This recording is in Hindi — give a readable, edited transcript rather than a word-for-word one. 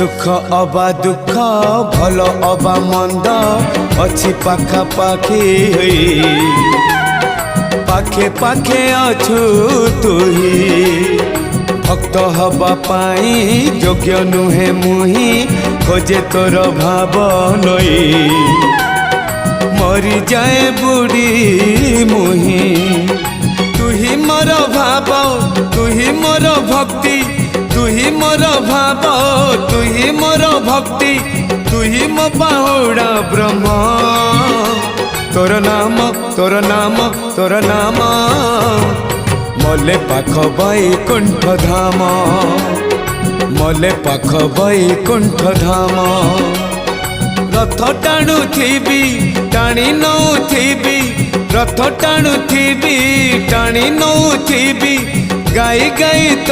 सुख अबा दुख भल अबा मंद अच्छी पाखा पाखी पाखे पाखे अछु तुही भक्त हवा पाई योग्य नुहे मुही खोजे तोर भाव नई मरी जाए बुढ़ी मुही तुही मोर भाव तुही मोर भक्ति तुही मोर भाव तुही मोर भक्ति तुही मो बाहुड़ा ब्रह्म तोर नाम तोर नाम तोर नाम मले पाख बैकुंठ धाम मले पाख बैकुंठ धाम रथ टाणु थी टाणी नौ थी रथ टाणु थी टाणी नौ थी गाई गाई